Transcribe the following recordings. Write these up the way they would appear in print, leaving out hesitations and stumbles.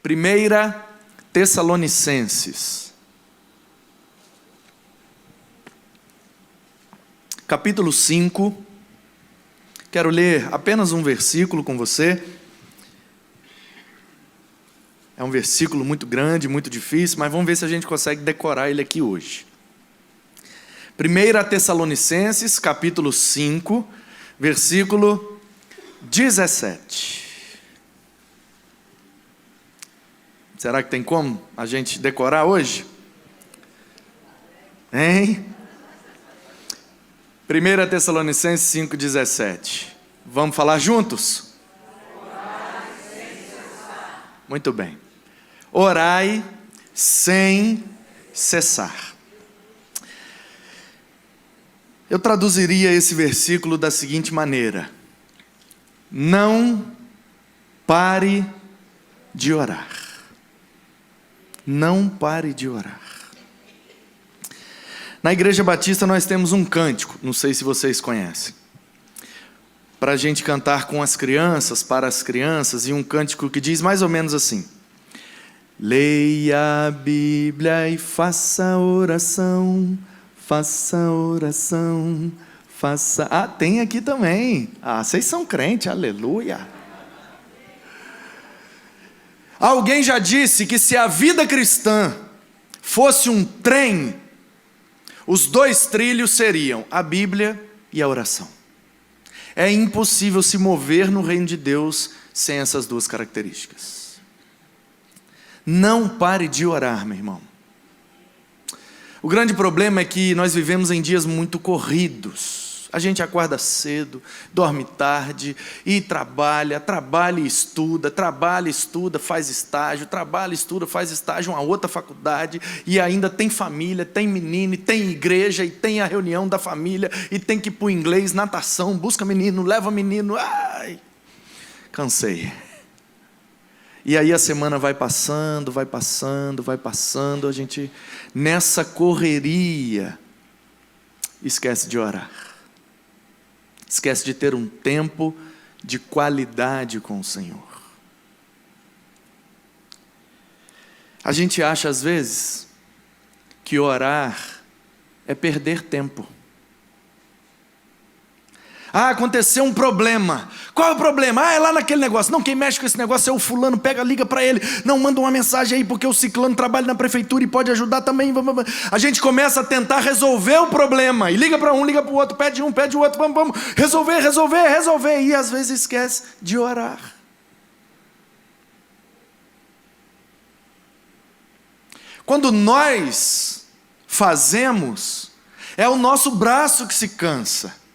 1 Tessalonicenses, capítulo 5. Quero ler apenas um versículo com você. É um versículo muito grande, muito difícil, mas vamos ver se a gente consegue decorar ele aqui hoje. 1 Tessalonicenses, capítulo 5, versículo 17. Será que tem como a gente decorar hoje? Hein? 1 Tessalonicenses 5, 17. Vamos falar juntos? Orai sem cessar. Muito bem. Orai sem cessar. Eu traduziria esse versículo da seguinte maneira: não pare de orar. Não pare de orar. Na Igreja Batista nós temos um cântico, não sei se vocês conhecem, para a gente cantar com as crianças, para as crianças, e um cântico que diz mais ou menos assim: leia a Bíblia e faça oração, faça oração, faça... Ah, tem aqui também. Ah, vocês são crentes, aleluia. Alguém já disse que se a vida cristã fosse um trem, os dois trilhos seriam a Bíblia e a oração. É impossível se mover no reino de Deus sem essas duas características. Não pare de orar, meu irmão. O grande problema é que nós vivemos em dias muito corridos. A gente acorda cedo, dorme tarde e trabalha e estuda, faz estágio, trabalha, estuda, faz estágio, uma outra faculdade, e ainda tem família, tem menino, e tem igreja, e tem a reunião da família, e tem que ir para o inglês, natação, busca menino, leva menino, ai, cansei. E aí a semana vai passando, a gente nessa correria esquece de orar. Esquece de ter um tempo de qualidade com o Senhor. A gente acha às vezes que orar é perder tempo. Ah, aconteceu um problema. Qual é o problema? Ah, é lá naquele negócio. Não, quem mexe com esse negócio é o fulano. Pega, liga para ele. Não, manda uma mensagem aí, porque o ciclano trabalha na prefeitura e pode ajudar também. A gente começa a tentar resolver o problema. E liga para um, liga para o outro, pede um, pede o outro. Vamos. Resolver. E às vezes esquece de orar. Quando nós fazemos, é o nosso braço que se cansa.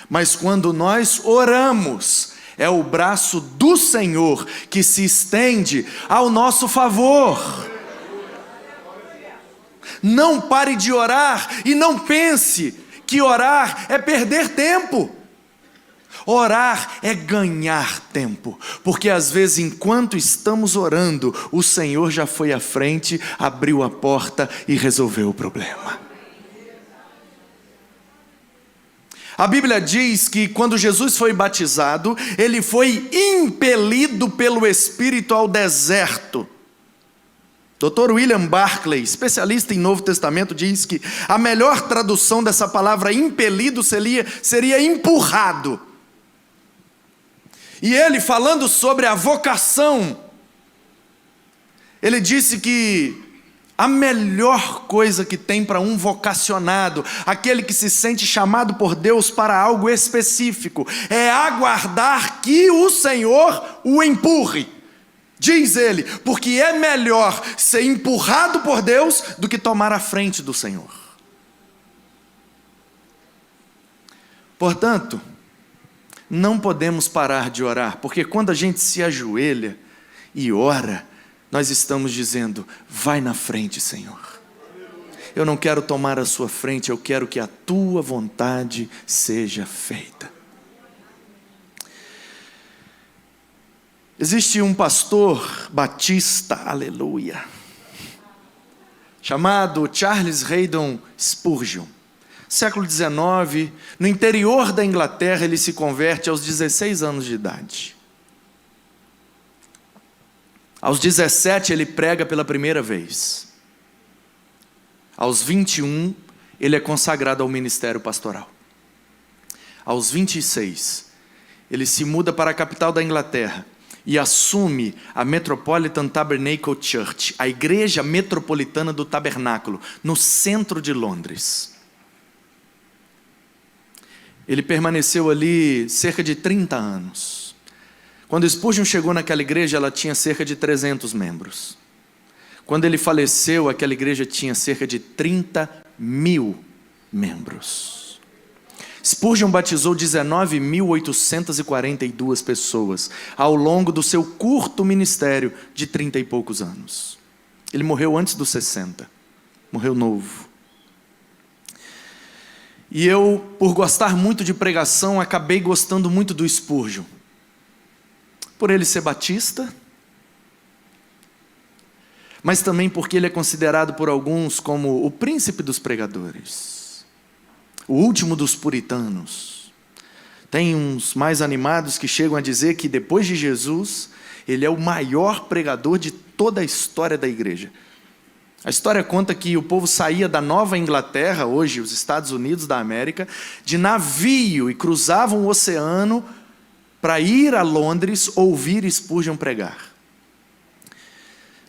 Mas quando nós oramos, é o braço do Senhor que se estende ao nosso favor. Não pare de orar e não pense que orar é perder tempo. Orar é ganhar tempo, porque às vezes enquanto estamos orando, o Senhor já foi à frente, abriu a porta e resolveu o problema. A Bíblia diz que quando Jesus foi batizado, ele foi impelido pelo Espírito ao deserto. Dr. William Barclay, especialista em Novo Testamento, diz que a melhor tradução dessa palavra impelido seria empurrado. E ele, falando sobre a vocação, ele disse que a melhor coisa que tem para um vocacionado, aquele que se sente chamado por Deus para algo específico, é aguardar que o Senhor o empurre. Diz ele, porque é melhor ser empurrado por Deus do que tomar a frente do Senhor. Portanto, não podemos parar de orar, porque quando a gente se ajoelha e ora, nós estamos dizendo: vai na frente, Senhor. Eu não quero tomar a sua frente, eu quero que a tua vontade seja feita. Existe um pastor batista, aleluia, chamado Charles Haddon Spurgeon. Século XIX, no interior da Inglaterra, ele se converte aos 16 anos de idade. Aos 17 ele prega pela primeira vez. Aos 21 ele é consagrado ao ministério pastoral. Aos 26 ele se muda para a capital da Inglaterra e assume a Metropolitan Tabernacle Church, a igreja metropolitana do tabernáculo, no centro de Londres. Ele permaneceu ali cerca de 30 anos. Quando Spurgeon chegou naquela igreja, ela tinha cerca de 300 membros. Quando ele faleceu, aquela igreja tinha cerca de 30.000 membros. Spurgeon batizou 19.842 pessoas ao longo do seu curto ministério de 30 e poucos anos. Ele morreu antes dos 60, morreu novo. E eu, por gostar muito de pregação, acabei gostando muito do Spurgeon. Por ele ser batista, mas também porque ele é considerado por alguns como o príncipe dos pregadores, o último dos puritanos. Tem uns mais animados que chegam a dizer que depois de Jesus, ele é o maior pregador de toda a história da igreja. A história conta que o povo saía da Nova Inglaterra, hoje os Estados Unidos da América, de navio e cruzavam o oceano para ir a Londres ouvir Spurgeon pregar.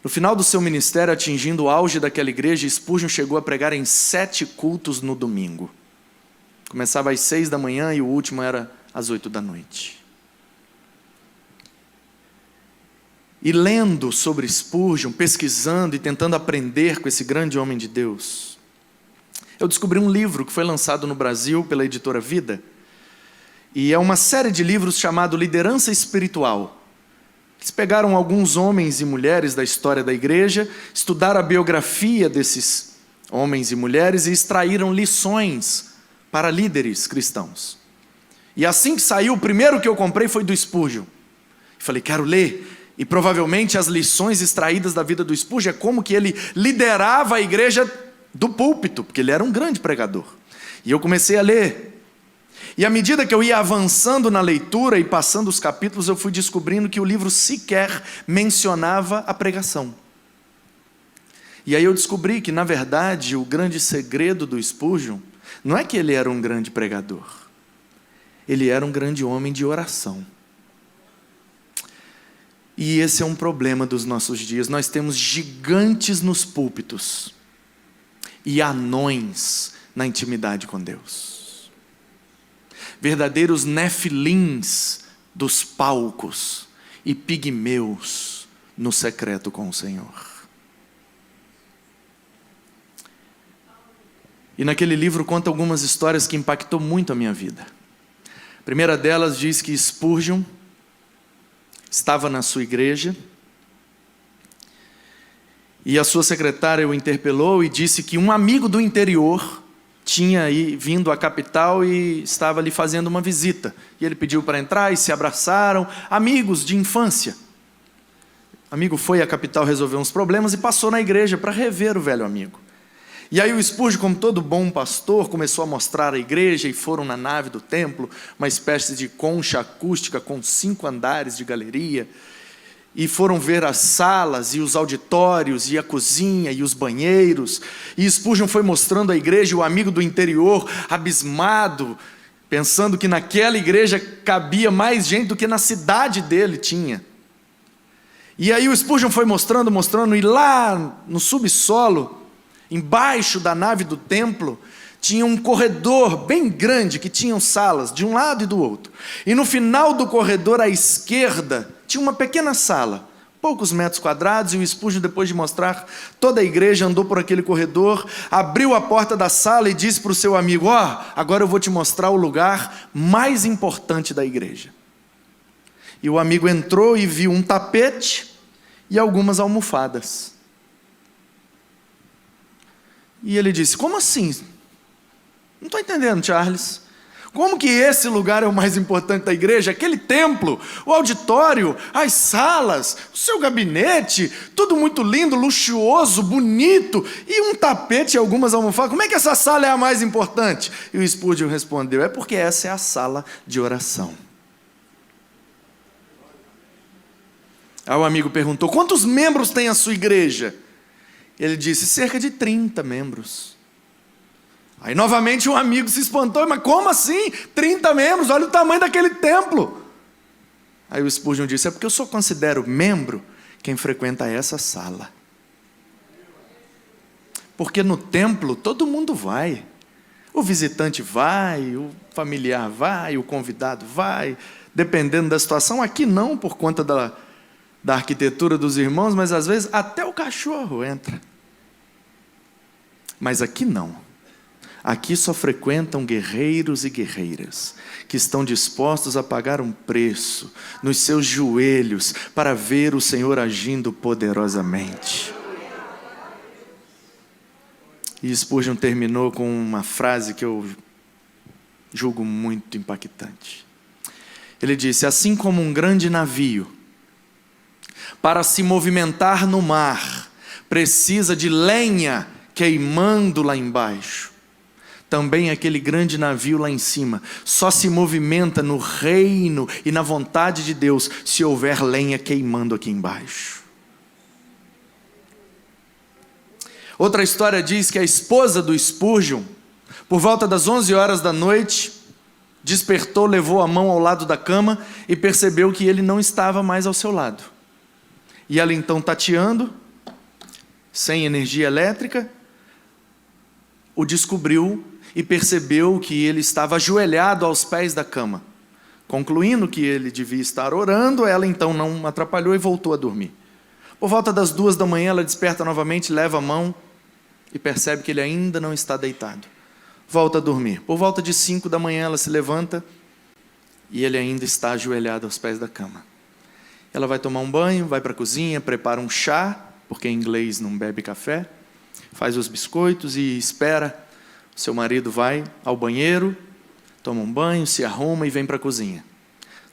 No final do seu ministério, atingindo o auge daquela igreja, Spurgeon chegou a pregar em 7 cultos no domingo. Começava às 6 da manhã e o último era às 8 da noite. E lendo sobre Spurgeon, pesquisando e tentando aprender com esse grande homem de Deus, eu descobri um livro que foi lançado no Brasil pela editora Vida. E é uma série de livros chamado Liderança Espiritual. Eles pegaram alguns homens e mulheres da história da igreja, estudaram a biografia desses homens e mulheres e extraíram lições para líderes cristãos. E assim que saiu, o primeiro que eu comprei foi do Spurgeon. Falei, quero ler. E provavelmente as lições extraídas da vida do Spurgeon é como que ele liderava a igreja do púlpito, porque ele era um grande pregador. E eu comecei a ler. E à medida que eu ia avançando na leitura e passando os capítulos, eu fui descobrindo que o livro sequer mencionava a pregação. E aí eu descobri que, na verdade, o grande segredo do Spurgeon não é que ele era um grande pregador. Ele era um grande homem de oração. E esse é um problema dos nossos dias. Nós temos gigantes nos púlpitos e anões na intimidade com Deus. Verdadeiros nefilins dos palcos e pigmeus no secreto com o Senhor. E naquele livro conta algumas histórias que impactou muito a minha vida. A primeira delas diz que Spurgeon estava na sua igreja e a sua secretária o interpelou e disse que um amigo do interior tinha vindo à capital e estava ali fazendo uma visita. E ele pediu para entrar e se abraçaram, amigos de infância. O amigo foi à capital resolver uns problemas e passou na igreja para rever o velho amigo. E aí o Spurgeon, como todo bom pastor, começou a mostrar a igreja e foram na nave do templo, uma espécie de concha acústica com 5 andares de galeria, e foram ver as salas e os auditórios e a cozinha e os banheiros, e Spurgeon foi mostrando a igreja, e o amigo do interior, abismado, pensando que naquela igreja cabia mais gente do que na cidade dele tinha. E aí o Spurgeon foi mostrando, e lá no subsolo, embaixo da nave do templo, tinha um corredor bem grande, que tinham salas de um lado e do outro. E no final do corredor, à esquerda, tinha uma pequena sala, poucos metros quadrados, e o Spurgeon, depois de mostrar toda a igreja, andou por aquele corredor, abriu a porta da sala e disse para o seu amigo, agora eu vou te mostrar o lugar mais importante da igreja. E o amigo entrou e viu um tapete e algumas almofadas. E ele disse, como assim? Não estou entendendo, Charles. Como que esse lugar é o mais importante da igreja? Aquele templo, o auditório, as salas, o seu gabinete, tudo muito lindo, luxuoso, bonito, e um tapete e algumas almofadas. Como é que essa sala é a mais importante? E o Spurgeon respondeu, é porque essa é a sala de oração. Aí o amigo perguntou: quantos membros tem a sua igreja? Ele disse: cerca de 30 membros. Aí novamente o amigo se espantou: mas como assim? 30 membros? Olha o tamanho daquele templo. Aí o Spurgeon disse: é porque eu só considero membro quem frequenta essa sala. Porque no templo todo mundo vai. O visitante vai, o familiar vai, o convidado vai, dependendo da situação. Aqui não, por conta da arquitetura dos irmãos, mas às vezes até o cachorro entra. Mas aqui não. Aqui só frequentam guerreiros e guerreiras que estão dispostos a pagar um preço nos seus joelhos para ver o Senhor agindo poderosamente. E Spurgeon terminou com uma frase que eu julgo muito impactante. Ele disse: assim como um grande navio, para se movimentar no mar, precisa de lenha queimando lá embaixo, também aquele grande navio lá em cima só se movimenta no reino e na vontade de Deus se houver lenha queimando aqui embaixo. Outra história diz que a esposa do Spurgeon, por volta das 11 horas da noite, despertou, levou a mão ao lado da cama e percebeu que ele não estava mais ao seu lado. E ela então, tateando, sem energia elétrica, o descobriu e percebeu que ele estava ajoelhado aos pés da cama. Concluindo que ele devia estar orando, ela então não atrapalhou e voltou a dormir. Por volta das 2 da manhã, ela desperta novamente, leva a mão e percebe que ele ainda não está deitado. Volta a dormir. Por volta de 5 da manhã, ela se levanta e ele ainda está ajoelhado aos pés da cama. Ela vai tomar um banho, vai para a cozinha, prepara um chá, porque em inglês não bebe café, faz os biscoitos e espera. Seu marido vai ao banheiro, toma um banho, se arruma e vem para a cozinha.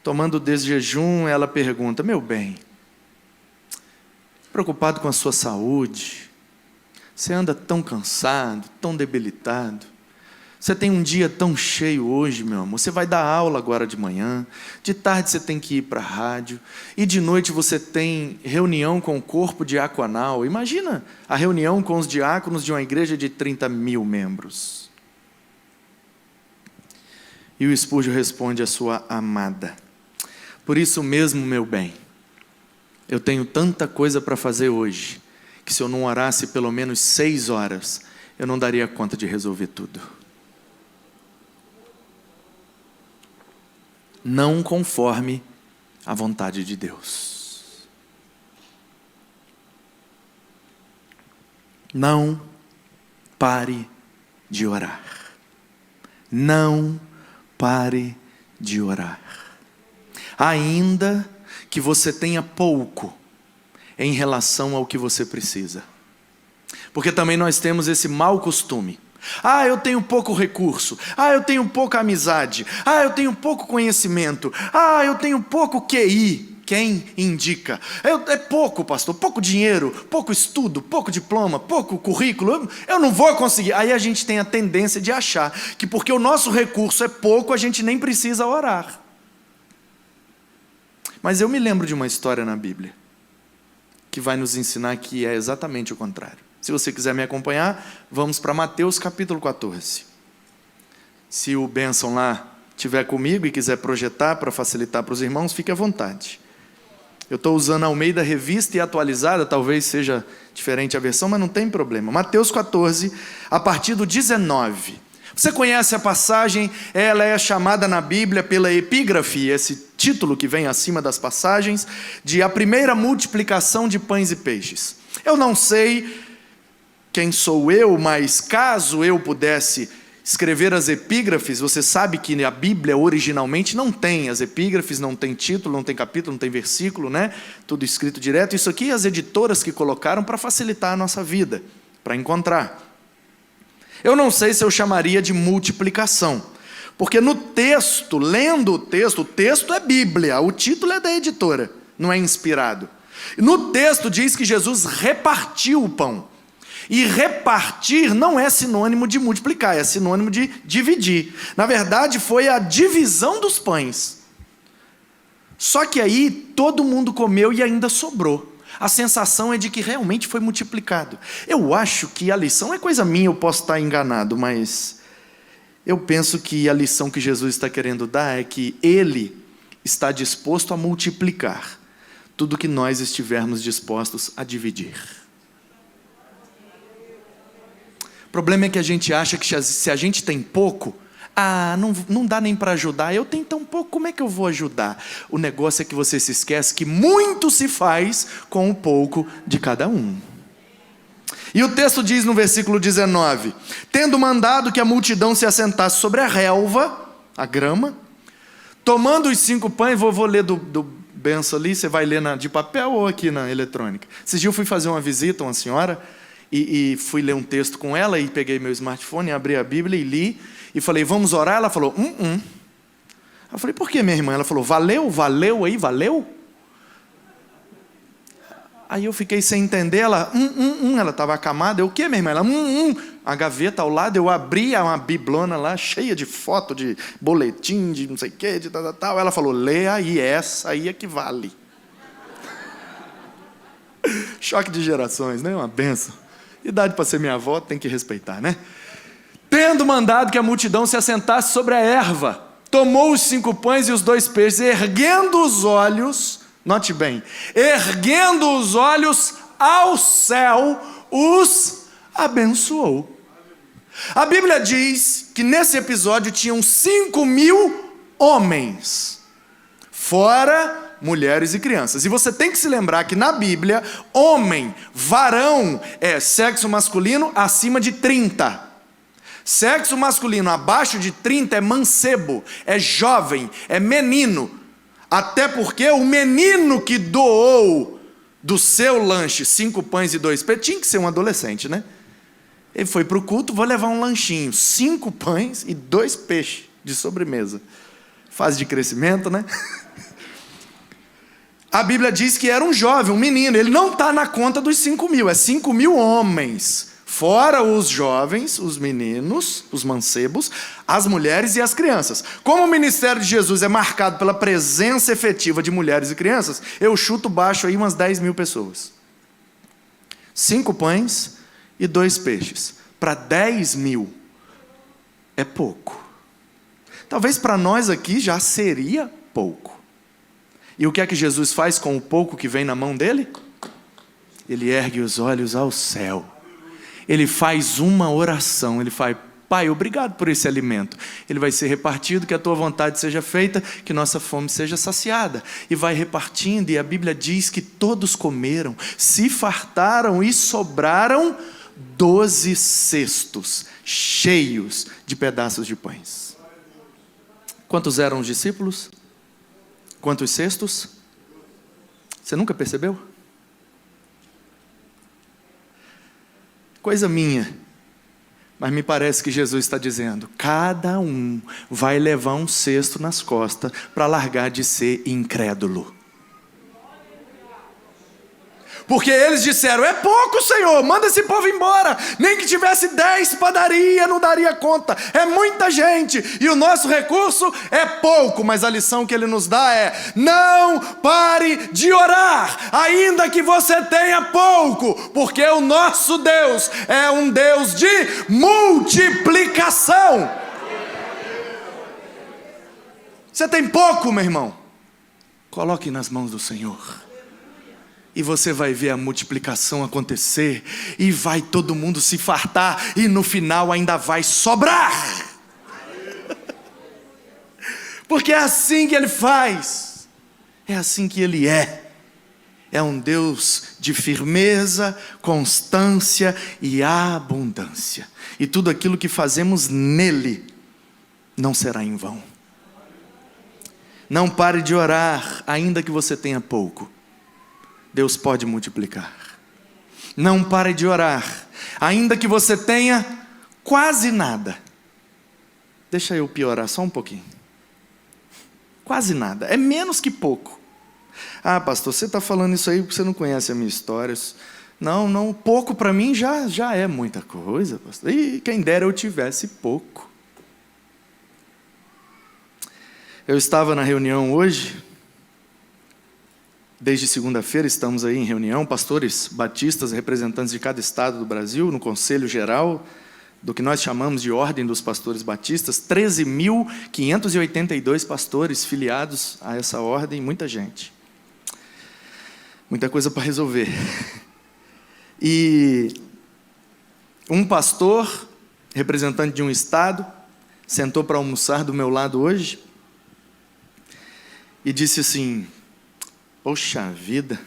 Tomando desde jejum, ela pergunta: meu bem, preocupado com a sua saúde, você anda tão cansado, tão debilitado, você tem um dia tão cheio hoje, meu amor, você vai dar aula agora de manhã, de tarde você tem que ir para a rádio, e de noite você tem reunião com o corpo diaconal. Imagina a reunião com os diáconos de uma igreja de 30 mil membros. E o Spurgeon responde à sua amada: por isso mesmo, meu bem, eu tenho tanta coisa para fazer hoje, que se eu não orasse pelo menos 6 horas, eu não daria conta de resolver tudo. Não conforme a vontade de Deus. Não pare de orar. Não pare de orar. Ainda que você tenha pouco em relação ao que você precisa. Porque também nós temos esse mau costume. Eu tenho pouco recurso. Eu tenho pouca amizade. Eu tenho pouco conhecimento. Eu tenho pouco QI. Quem indica? É pouco, pastor, pouco dinheiro, pouco estudo, pouco diploma, pouco currículo. Eu não vou conseguir. Aí a gente tem a tendência de achar que porque o nosso recurso é pouco, a gente nem precisa orar. Mas eu me lembro de uma história na Bíblia que vai nos ensinar que é exatamente o contrário. Se você quiser me acompanhar, vamos para Mateus capítulo 14. Se o Benção lá estiver comigo e quiser projetar para facilitar para os irmãos, fique à vontade. Eu estou usando a Almeida Revista e atualizada, talvez seja diferente a versão, mas não tem problema. Mateus 14, a partir do 19. Você conhece a passagem? Ela é chamada na Bíblia pela epígrafe, esse título que vem acima das passagens, de a primeira multiplicação de pães e peixes. Eu não sei quem sou eu, mas caso eu pudesse escrever as epígrafes, você sabe que a Bíblia originalmente não tem as epígrafes, não tem título, não tem capítulo, não tem versículo, né? Tudo escrito direto. Isso aqui as editoras que colocaram para facilitar a nossa vida, para encontrar. Eu não sei se eu chamaria de multiplicação, porque no texto, lendo o texto é Bíblia, o título é da editora, não é inspirado. No texto diz que Jesus repartiu o pão. E repartir não é sinônimo de multiplicar, é sinônimo de dividir. Na verdade, foi a divisão dos pães. Só que aí todo mundo comeu e ainda sobrou. A sensação é de que realmente foi multiplicado. Eu acho que a lição é coisa minha, eu posso estar enganado, mas eu penso que a lição que Jesus está querendo dar é que Ele está disposto a multiplicar tudo que nós estivermos dispostos a dividir. O problema é que a gente acha que se a gente tem pouco, não dá nem para ajudar. Eu tenho tão pouco, como é que eu vou ajudar? O negócio é que você se esquece que muito se faz com o pouco de cada um. E o texto diz no versículo 19: tendo mandado que a multidão se assentasse sobre a relva, a grama, tomando os 5 pães, vou ler do benção ali, você vai ler de papel ou aqui na eletrônica. Esses dias eu fui fazer uma visita a uma senhora, e fui ler um texto com ela, e peguei meu smartphone, abri a Bíblia e li, e falei, vamos orar? Ela falou, Eu falei, por que, minha irmã? Ela falou, valeu aí, valeu? Aí eu fiquei sem entender, ela, ela estava acamada, eu, o que, minha irmã? Ela, a gaveta ao lado, eu abri uma biblona lá, cheia de foto, de boletim, de não sei o que, de tal. Ela falou, lê aí, essa aí é que vale. Choque de gerações, né? Uma benção. Idade para ser minha avó, tem que respeitar, né? Tendo mandado que a multidão se assentasse sobre a erva, tomou os 5 pães e os 2 peixes, erguendo os olhos, note bem, erguendo os olhos ao céu, os abençoou. A Bíblia diz que nesse episódio tinham 5.000 homens, fora mulheres e crianças. E você tem que se lembrar que na Bíblia, homem, varão, é sexo masculino acima de 30. Sexo masculino abaixo de 30 é mancebo, é jovem, é menino. Até porque o menino que doou do seu lanche 5 pães e 2 peixes, tinha que ser um adolescente, né? Ele foi para o culto, vou levar um lanchinho, 5 pães e 2 peixes de sobremesa. Fase de crescimento, né? A Bíblia diz que era um jovem, um menino. Ele não está na conta dos 5.000, é 5.000 homens. Fora os jovens, os meninos, os mancebos, as mulheres e as crianças. Como o ministério de Jesus é marcado pela presença efetiva de mulheres e crianças, eu chuto baixo aí umas 10.000 pessoas. 5 pães e 2 peixes. Para 10.000 é pouco. Talvez para nós aqui já seria pouco. E o que é que Jesus faz com o pouco que vem na mão dele? Ele ergue os olhos ao céu. Ele faz uma oração. Ele faz, Pai, obrigado por esse alimento. Ele vai ser repartido, que a tua vontade seja feita, que nossa fome seja saciada. E vai repartindo, e a Bíblia diz que todos comeram, se fartaram e sobraram 12 cestos cheios de pedaços de pães. Quantos eram os discípulos? Quantos cestos? Você nunca percebeu? Coisa minha, mas me parece que Jesus está dizendo, cada um vai levar um cesto nas costas para largar de ser incrédulo. Porque eles disseram, é pouco, Senhor, manda esse povo embora, nem que tivesse 10 padarias, não daria conta, é muita gente, e o nosso recurso é pouco, mas a lição que ele nos dá é, não pare de orar, ainda que você tenha pouco, porque o nosso Deus é um Deus de multiplicação. Você tem pouco, meu irmão? Coloque nas mãos do Senhor. E você vai ver a multiplicação acontecer, e vai todo mundo se fartar, e no final ainda vai sobrar. Porque é assim que Ele faz, é assim que Ele é. É um Deus de firmeza, constância e abundância. E tudo aquilo que fazemos nele, não será em vão. Não pare de orar, ainda que você tenha pouco. Deus pode multiplicar. Não pare de orar, ainda que você tenha quase nada. Deixa eu piorar só um pouquinho. Quase nada, é menos que pouco. Ah, pastor, você está falando isso aí porque você não conhece a minha história. Não, pouco para mim já é muita coisa, pastor. E quem dera eu tivesse pouco. Eu estava na reunião hoje, Desde segunda-feira estamos aí em reunião, pastores batistas, representantes de cada estado do Brasil, no Conselho Geral do que nós chamamos de Ordem dos Pastores Batistas, 13.582 pastores filiados a essa ordem, muita gente. Muita coisa para resolver. E um pastor, representante de um estado, sentou para almoçar do meu lado hoje e disse assim: poxa vida,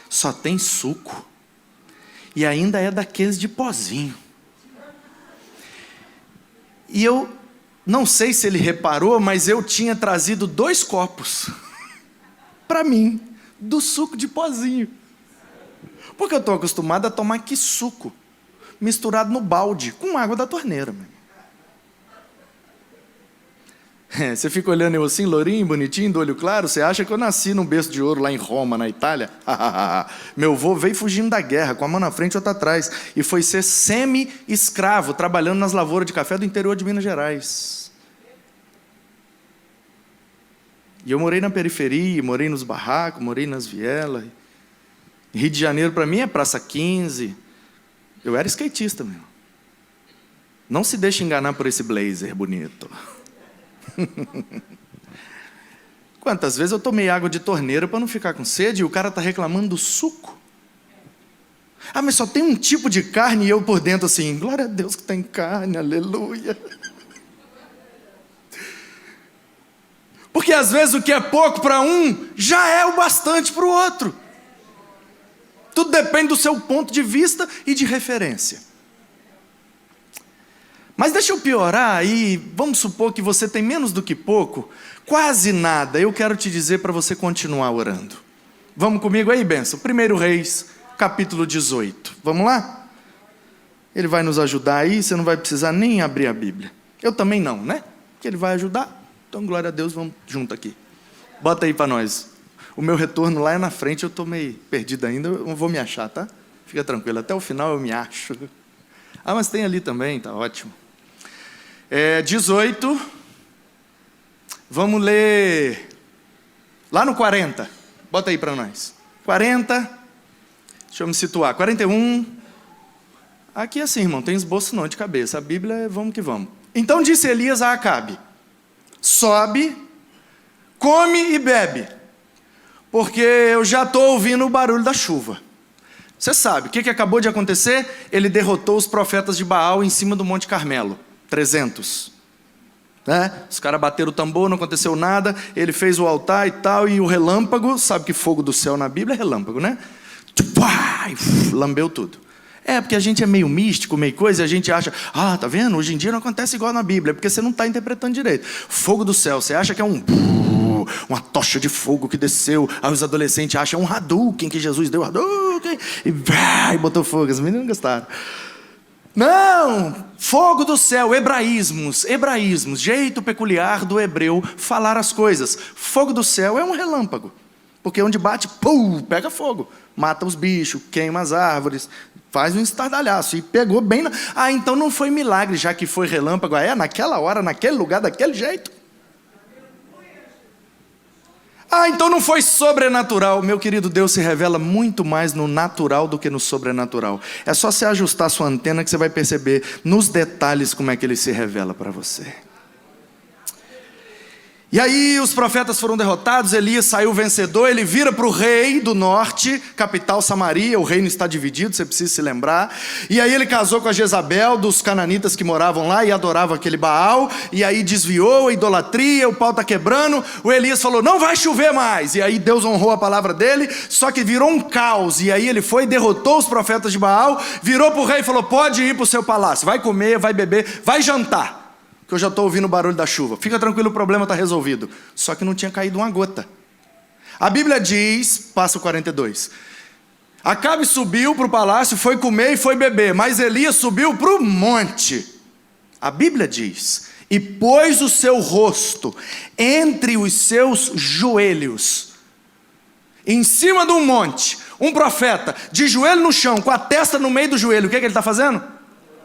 só tem suco e ainda é daqueles de pozinho. E eu não sei se ele reparou, mas eu tinha trazido 2 copos para mim, do suco de pozinho. Porque eu estou acostumado a tomar que suco misturado no balde, com água da torneira. Você fica olhando eu assim, lourinho, bonitinho, do olho claro, você acha que eu nasci num berço de ouro lá em Roma, na Itália? Meu avô veio fugindo da guerra, com a mão na frente e outra atrás, e foi ser semi-escravo, trabalhando nas lavouras de café do interior de Minas Gerais. E eu morei na periferia, morei nos barracos, morei nas vielas. Rio de Janeiro para mim é Praça 15. Eu era skatista mesmo. Não se deixe enganar por esse blazer bonito. Quantas vezes eu tomei água de torneira para não ficar com sede e o cara está reclamando do suco? Ah, mas só tem um tipo de carne, e eu por dentro assim, glória a Deus que tem carne, aleluia. Porque às vezes o que é pouco para um já é o bastante para o outro. Tudo depende do seu ponto de vista e de referência. Mas deixa eu piorar aí, vamos supor que você tem menos do que pouco, quase nada. Eu quero te dizer para você continuar orando. Vamos comigo aí, benção? 1 Reis, capítulo 18. Vamos lá? Ele vai nos ajudar aí, você não vai precisar nem abrir a Bíblia. Eu também não, né? Porque ele vai ajudar. Então, glória a Deus, vamos junto aqui. Bota aí para nós. O meu retorno lá é na frente, eu estou meio perdido ainda, eu vou me achar, tá? Fica tranquilo, até o final eu me acho. Ah, mas tem ali também, tá ótimo. 18, vamos ler lá no 40, bota aí para nós. 40, deixa eu me situar, 41, aqui assim, irmão, tem esboço não de cabeça, a Bíblia é vamos que vamos. Então disse Elias a Acabe: sobe, come e bebe, porque eu já estou ouvindo o barulho da chuva. Você sabe, o que acabou de acontecer? Ele derrotou os profetas de Baal em cima do Monte Carmelo. 300. Né? Os caras bateram o tambor, não aconteceu nada. Ele fez o altar e tal, e o relâmpago, sabe que fogo do céu na Bíblia é relâmpago, né? Lambeu tudo. Porque a gente é meio místico, meio coisa, e a gente acha, tá vendo? Hoje em dia não acontece igual na Bíblia, porque você não está interpretando direito. Fogo do céu, você acha que é uma tocha de fogo que desceu. Aí os adolescentes acham um Hadouken, que Jesus deu Hadouken, e botou fogo. Os meninos não gostaram. Não, fogo do céu, hebraísmos, jeito peculiar do hebreu falar as coisas. Fogo do céu é um relâmpago, porque onde bate, pega fogo, mata os bichos, queima as árvores, faz um estardalhaço, e pegou bem então não foi milagre, já que foi relâmpago, naquela hora, naquele lugar, daquele jeito. Então não foi sobrenatural. Meu querido, Deus se revela muito mais no natural do que no sobrenatural. É só você ajustar sua antena que você vai perceber nos detalhes como é que Ele se revela para você. E aí os profetas foram derrotados, Elias saiu vencedor, ele vira para o rei do norte, capital Samaria, o reino está dividido, você precisa se lembrar. E aí ele casou com a Jezabel, dos cananitas que moravam lá e adoravam aquele Baal, e aí desviou a idolatria, o pau está quebrando, o Elias falou, não vai chover mais. E aí Deus honrou a palavra dele, só que virou um caos, e aí ele foi, derrotou os profetas de Baal, virou para o rei e falou, pode ir para o seu palácio, vai comer, vai beber, vai jantar. Que eu já estou ouvindo o barulho da chuva. Fica tranquilo, o problema está resolvido. Só que não tinha caído uma gota. A Bíblia diz, passa o 42, Acabe subiu para o palácio, foi comer e foi beber, mas Elias subiu para o monte. A Bíblia diz, e pôs o seu rosto entre os seus joelhos, em cima de um monte, um profeta, de joelho no chão, com a testa no meio do joelho. O que ele está fazendo?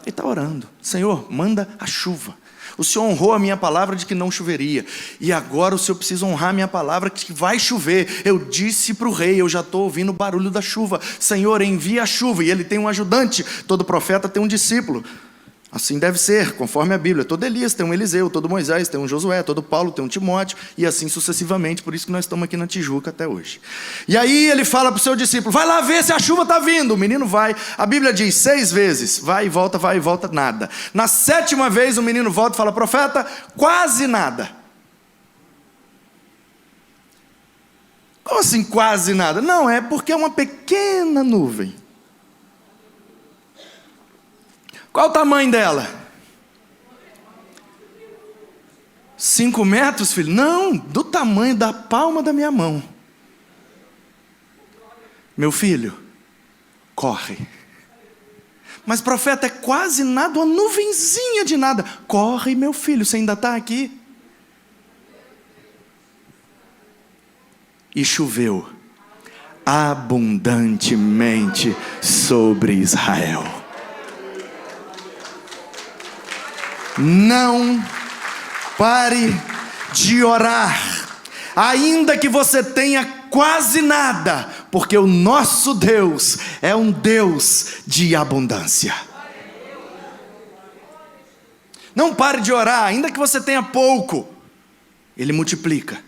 Ele está orando, Senhor, manda a chuva. O Senhor honrou a minha palavra de que não choveria. E agora o Senhor precisa honrar a minha palavra que vai chover. Eu disse para o rei, eu já estou ouvindo o barulho da chuva. Senhor, envia a chuva. E ele tem um ajudante. Todo profeta tem um discípulo. Assim deve ser, conforme a Bíblia. Todo Elias tem um Eliseu, todo Moisés tem um Josué, todo Paulo tem um Timóteo, e assim sucessivamente. Por isso que nós estamos aqui na Tijuca até hoje. E aí ele fala para o seu discípulo, vai lá ver se a chuva está vindo. O menino vai, a Bíblia diz 6 vezes, vai e volta, nada. Na 7ª vez o menino volta e fala, profeta, quase nada. Como assim quase nada? Não, é porque é uma pequena nuvem. Qual o tamanho dela? 5 metros, filho? Não, do tamanho da palma da minha mão. Meu filho, corre. Mas profeta, é quase nada, uma nuvenzinha de nada. Corre, meu filho, você ainda está aqui? E choveu abundantemente sobre Israel. Não pare de orar, ainda que você tenha quase nada, porque o nosso Deus é um Deus de abundância. Não pare de orar, ainda que você tenha pouco, Ele multiplica.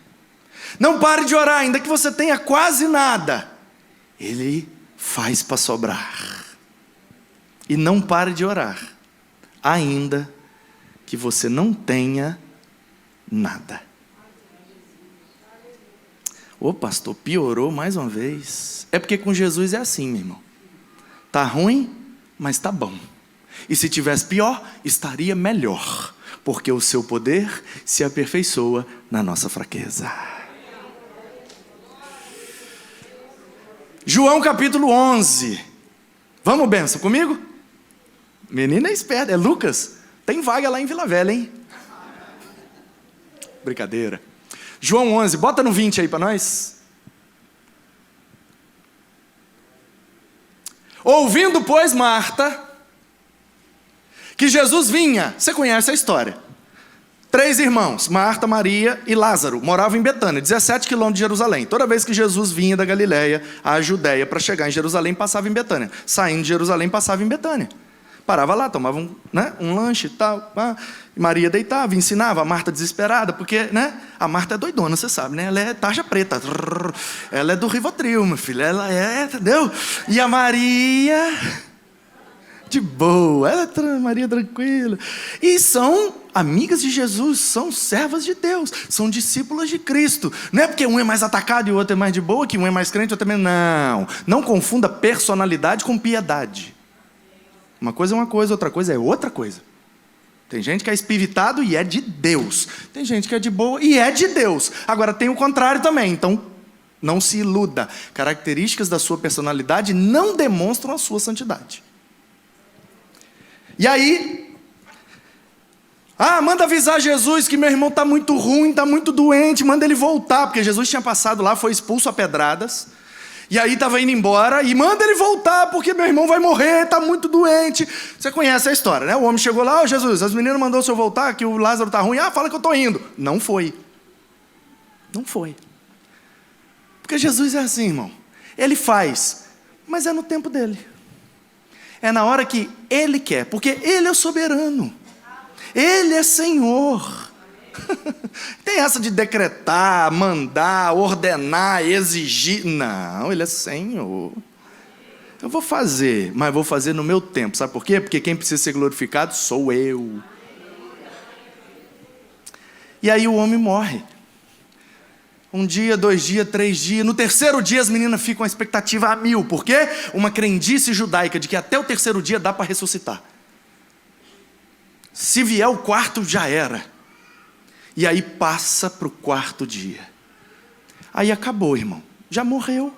Não pare de orar, ainda que você tenha quase nada, Ele faz para sobrar. E não pare de orar, ainda que você não tenha nada. Ô pastor, piorou mais uma vez. É porque com Jesus é assim, meu irmão. Tá ruim, mas tá bom. E se tivesse pior, estaria melhor. Porque o seu poder se aperfeiçoa na nossa fraqueza. João capítulo 11. Vamos, benção, comigo? Menina é esperta, é Lucas. Tem vaga lá em Vila Velha, hein? Brincadeira. João 11, bota no 20 aí para nós. Ouvindo, pois, Marta, que Jesus vinha. Você conhece a história. 3 irmãos, Marta, Maria e Lázaro, moravam em Betânia, 17 quilômetros de Jerusalém. Toda vez que Jesus vinha da Galileia à Judéia para chegar em Jerusalém, passava em Betânia. Saindo de Jerusalém, passava em Betânia. Parava lá, tomava um lanche e tal. Maria deitava, ensinava. A Marta desesperada, porque a Marta é doidona, você sabe, ela é tarja preta. Ela é do Rivotril, meu filho. Ela é, entendeu? E a Maria, de boa. Maria tranquila. E são amigas de Jesus, são servas de Deus, são discípulas de Cristo. Não é porque um é mais atacado e o outro é mais de boa, que um é mais crente e o outro também. Não confunda personalidade com piedade. Uma coisa é uma coisa, outra coisa é outra coisa. Tem gente que é espiritado e é de Deus. Tem gente que é de boa e é de Deus. Agora tem o contrário também, então não se iluda. Características da sua personalidade não demonstram a sua santidade. E aí, manda avisar Jesus que meu irmão está muito ruim, está muito doente, manda ele voltar, porque Jesus tinha passado lá, foi expulso a pedradas. E aí estava indo embora, e manda ele voltar, porque meu irmão vai morrer, está muito doente. Você conhece a história, né? O homem chegou lá, Jesus, as meninas mandou o senhor voltar, que o Lázaro está ruim. Fala que eu estou indo. Não foi. Não foi. Porque Jesus é assim, irmão. Ele faz, mas é no tempo dele. É na hora que Ele quer, porque Ele é soberano. Ele é Senhor. Tem essa de decretar, mandar, ordenar, exigir. Não, Ele é Senhor. Eu vou fazer, mas vou fazer no meu tempo. Sabe por quê? Porque quem precisa ser glorificado sou eu. E aí o homem morre. 1 dia, 2 dias, 3 dias. No 3º dia as meninas ficam com a expectativa a 1000. Por quê? Uma crendice judaica de que até o 3º dia dá para ressuscitar. Se vier o 4º, já era. E aí passa para o 4º dia. Aí acabou, irmão. Já morreu.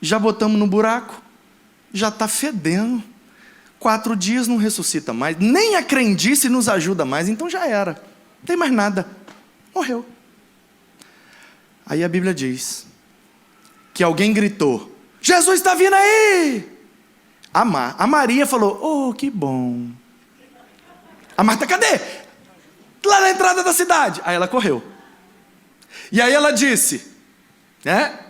Já botamos no buraco. Já está fedendo. 4 dias não ressuscita mais. Nem a crendice nos ajuda mais. Então já era. Não tem mais nada. Morreu. Aí a Bíblia diz que alguém gritou: Jesus está vindo aí! A Maria falou: oh, que bom. A Marta, cadê? lá na entrada da cidade. Aí ela correu. E aí ela disse,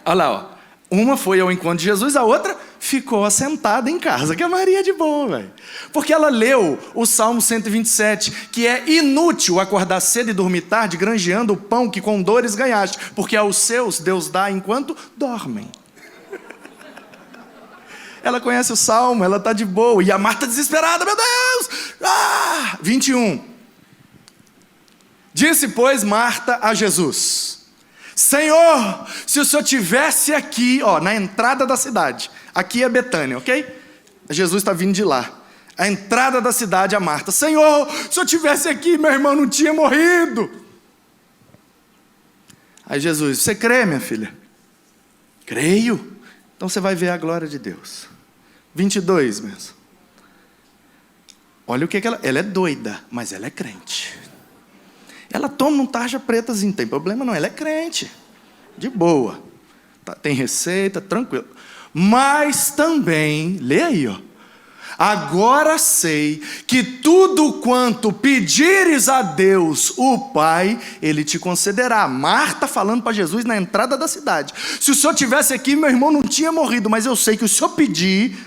olha lá, ó. Uma foi ao encontro de Jesus, a outra ficou assentada em casa, que a Maria é de boa, velho. Porque ela leu o Salmo 127, que é inútil acordar cedo e dormir tarde, granjeando o pão que com dores ganhaste, porque aos seus Deus dá enquanto dormem. Ela conhece o Salmo, ela está de boa. E a Marta desesperada, meu Deus! 21. Disse, pois, Marta a Jesus, Senhor, se o Senhor tivesse aqui, na entrada da cidade, aqui é Betânia, ok? Jesus está vindo de lá. A entrada da cidade, a Marta, Senhor, se o Senhor tivesse aqui, meu irmão não tinha morrido. Aí Jesus, você crê, minha filha? Creio. Então você vai ver a glória de Deus. 22 mesmo. Olha o que ela é doida, mas ela é crente. Ela toma um tarja pretazinho, não tem problema não, ela é crente. De boa. Tem receita, tranquilo. Mas também, lê aí, agora sei que tudo quanto pedires a Deus, o Pai, Ele te concederá. Marta falando para Jesus na entrada da cidade. Se o Senhor tivesse aqui, meu irmão não tinha morrido, mas eu sei que o Senhor pedir,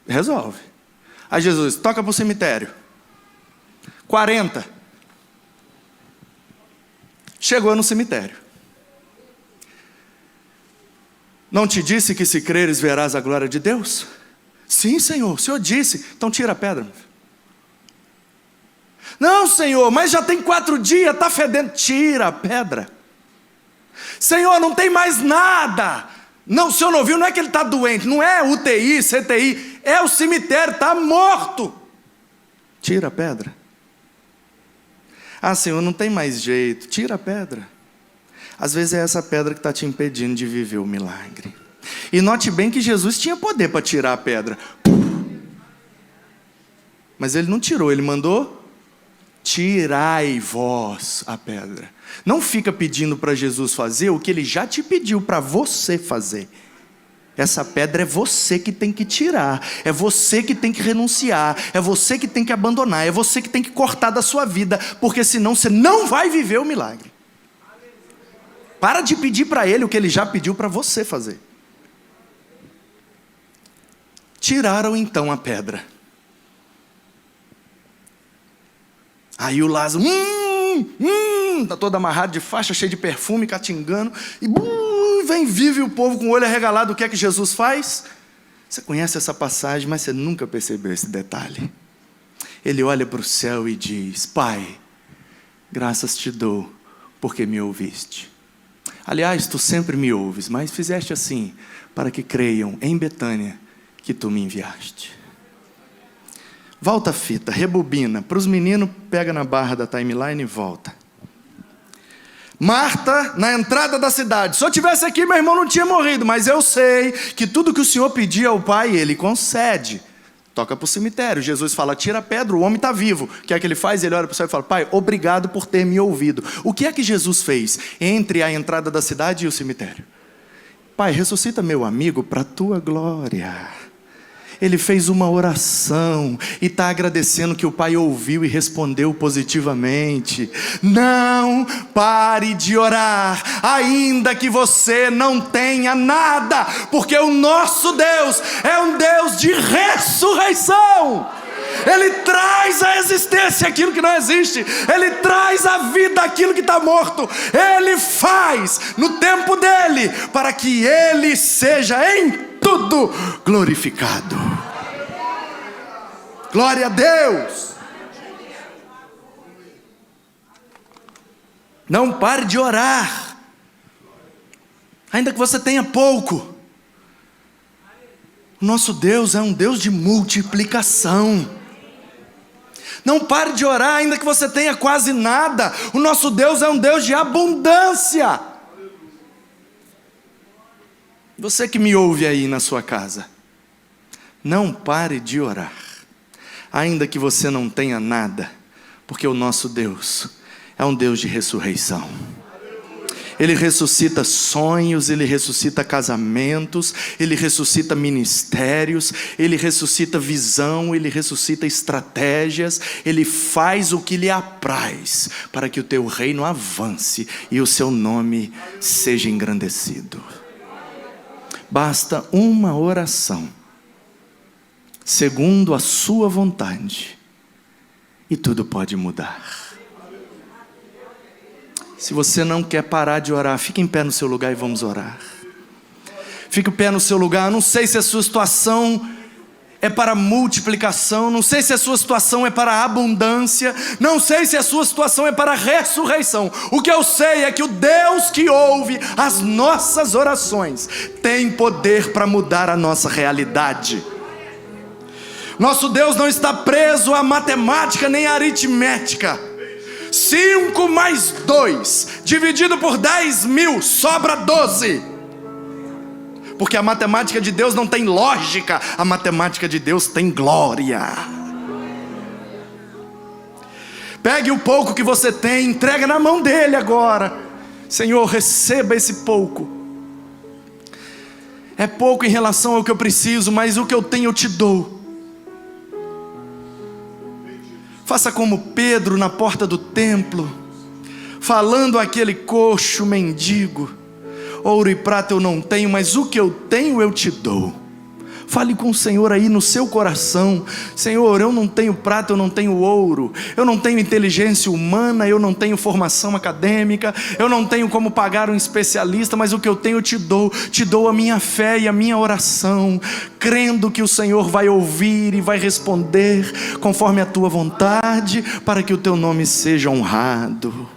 resolve. Aí Jesus, toca para o cemitério. 40. Chegou no cemitério. Não te disse que se creres verás a glória de Deus? Sim, Senhor, o Senhor disse. Então tira a pedra. Não, Senhor, mas já tem 4 dias, está fedendo. Tira a pedra. Senhor, não tem mais nada. Não, o Senhor não viu, não é que ele está doente, não é UTI, CTI, é o cemitério, está morto. Tira a pedra. Senhor, não tem mais jeito. Tira a pedra. Às vezes é essa pedra que está te impedindo de viver o milagre. E note bem que Jesus tinha poder para tirar a pedra. Mas ele não tirou, ele mandou: tirai vós a pedra. Não fica pedindo para Jesus fazer o que ele já te pediu para você fazer. Essa pedra é você que tem que tirar, é você que tem que renunciar, é você que tem que abandonar, é você que tem que cortar da sua vida, porque senão você não vai viver o milagre. Para de pedir para ele o que ele já pediu para você fazer. Tiraram então a pedra. Aí o Lázaro, está todo amarrado de faixa, cheio de perfume, catingando, e vem vive o povo com o olho arregalado. O que é que Jesus faz? Você conhece essa passagem, mas você nunca percebeu esse detalhe. Ele olha para o céu e diz: Pai, graças te dou, porque me ouviste. Aliás, tu sempre me ouves, mas fizeste assim, para que creiam em Betânia que tu me enviaste. Volta a fita, rebobina. Para os meninos, pega na barra da timeline e volta. Marta, na entrada da cidade. Se eu tivesse aqui, meu irmão não tinha morrido, mas eu sei que tudo que o Senhor pedir ao Pai, Ele concede. Toca para o cemitério. Jesus fala: tira a pedra, o homem está vivo. O que é que ele faz? Ele olha para o céu e fala: Pai, obrigado por ter me ouvido. O que é que Jesus fez entre a entrada da cidade e o cemitério? Pai, ressuscita meu amigo para a tua glória. Ele fez uma oração e está agradecendo que o Pai ouviu e respondeu positivamente. Não pare de orar, ainda que você não tenha nada, porque o nosso Deus é um Deus de ressurreição. Ele traz à existência aquilo que não existe. Ele traz à vida aquilo que está morto. Ele faz no tempo dele, para que ele seja em tudo glorificado. Glória a Deus. Não pare de orar, ainda que você tenha pouco. O nosso Deus é um Deus de multiplicação. Não pare de orar, ainda que você tenha quase nada. O nosso Deus é um Deus de abundância. Você que me ouve aí na sua casa, não pare de orar, ainda que você não tenha nada, porque o nosso Deus é um Deus de ressurreição. Ele ressuscita sonhos, Ele ressuscita casamentos, Ele ressuscita ministérios, Ele ressuscita visão, Ele ressuscita estratégias, Ele faz o que lhe apraz, para que o teu reino avance e o seu nome seja engrandecido. Basta uma oração, segundo a sua vontade, e tudo pode mudar. Se você não quer parar de orar, fique em pé no seu lugar e vamos orar. Fique em pé no seu lugar. Eu não sei se a sua situação é para multiplicação, não sei se a sua situação é para abundância, não sei se a sua situação é para ressurreição. O que eu sei é que o Deus que ouve as nossas orações tem poder para mudar a nossa realidade. Nosso Deus não está preso a matemática nem a aritmética. 5 mais 2 dividido por 10.000 sobra 12. Porque a matemática de Deus não tem lógica, a matemática de Deus tem glória. Pegue o pouco que você tem, entrega na mão dele agora. Senhor, receba esse pouco. É pouco em relação ao que eu preciso, mas o que eu tenho eu te dou. Faça como Pedro na porta do templo, falando àquele coxo mendigo: ouro e prata eu não tenho, mas o que eu tenho eu te dou. Fale com o Senhor aí no seu coração: Senhor, eu não tenho prata, eu não tenho ouro, eu não tenho inteligência humana, eu não tenho formação acadêmica, eu não tenho como pagar um especialista, mas o que eu tenho eu te dou a minha fé e a minha oração, crendo que o Senhor vai ouvir e vai responder conforme a tua vontade, para que o teu nome seja honrado.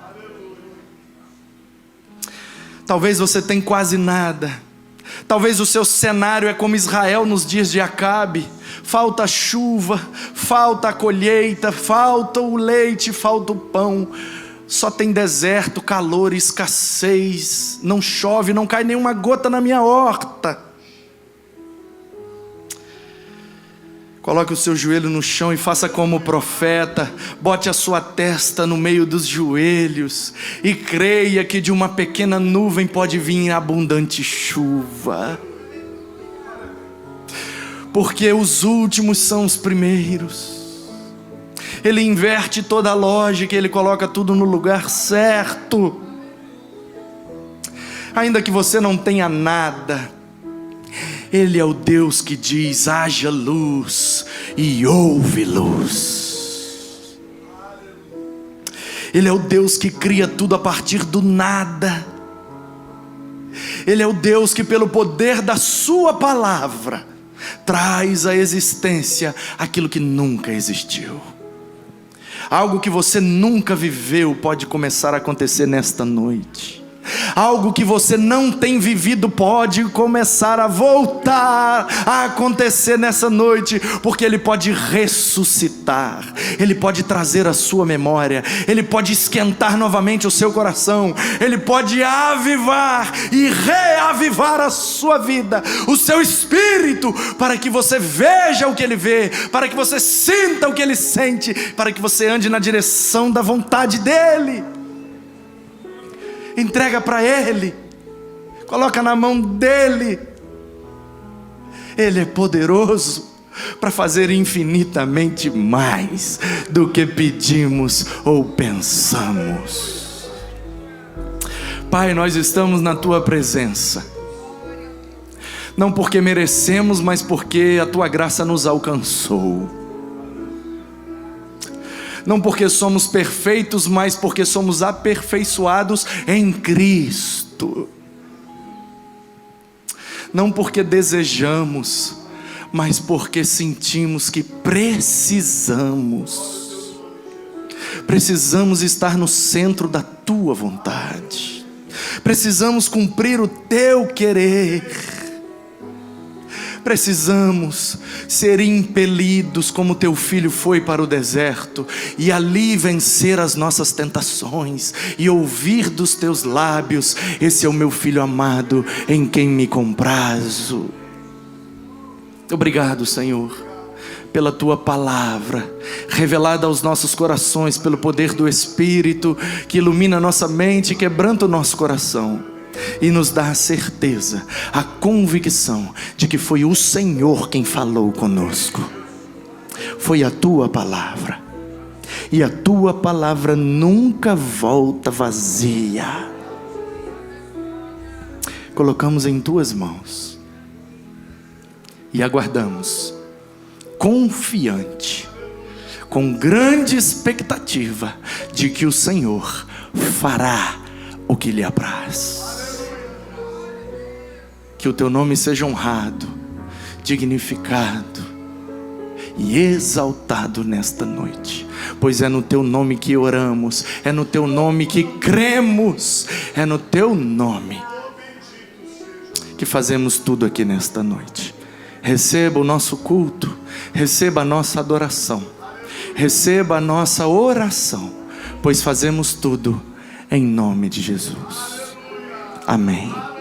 Talvez você tenha quase nada. Talvez o seu cenário é como Israel nos dias de Acabe: falta chuva, falta a colheita, falta o leite, falta o pão. Só tem deserto, calor, escassez. Não chove, não cai nenhuma gota na minha horta. Coloque o seu joelho no chão e faça como o profeta. Bote a sua testa no meio dos joelhos e creia que de uma pequena nuvem pode vir abundante chuva. Porque os últimos são os primeiros. Ele inverte toda a lógica, Ele coloca tudo no lugar certo. Ainda que você não tenha nada, Ele é o Deus que diz: haja luz, e houve luz. Ele é o Deus que cria tudo a partir do nada. Ele é o Deus que pelo poder da sua palavra traz à existência aquilo que nunca existiu. Algo que você nunca viveu pode começar a acontecer nesta noite. Algo que você não tem vivido pode começar a voltar a acontecer nessa noite, porque Ele pode ressuscitar, Ele pode trazer a sua memória, Ele pode esquentar novamente o seu coração, Ele pode avivar e reavivar a sua vida, o seu espírito, para que você veja o que Ele vê, para que você sinta o que Ele sente, para que você ande na direção da vontade dEle. Entrega para Ele, coloca na mão dEle. Ele é poderoso para fazer infinitamente mais do que pedimos ou pensamos. Pai, nós estamos na Tua presença, não porque merecemos, mas porque a Tua graça nos alcançou. Não porque somos perfeitos, mas porque somos aperfeiçoados em Cristo. Não porque desejamos, mas porque sentimos que precisamos. Precisamos estar no centro da Tua vontade. Precisamos cumprir o Teu querer. Precisamos ser impelidos como Teu Filho foi para o deserto, e ali vencer as nossas tentações, e ouvir dos Teus lábios: esse é o meu Filho amado, em quem me comprazo. Obrigado, Senhor, pela Tua palavra, revelada aos nossos corações pelo poder do Espírito, que ilumina a nossa mente e quebranta o nosso coração, e nos dá a certeza, a convicção de que foi o Senhor quem falou conosco. Foi a Tua palavra, e a Tua palavra nunca volta vazia. Colocamos em Tuas mãos e aguardamos confiante, com grande expectativa de que o Senhor fará o que lhe apraz. Que o Teu nome seja honrado, dignificado e exaltado nesta noite, pois é no Teu nome que oramos, é no Teu nome que cremos, é no Teu nome que fazemos tudo aqui nesta noite. Receba o nosso culto, receba a nossa adoração, receba a nossa oração, pois fazemos tudo em nome de Jesus. Amém.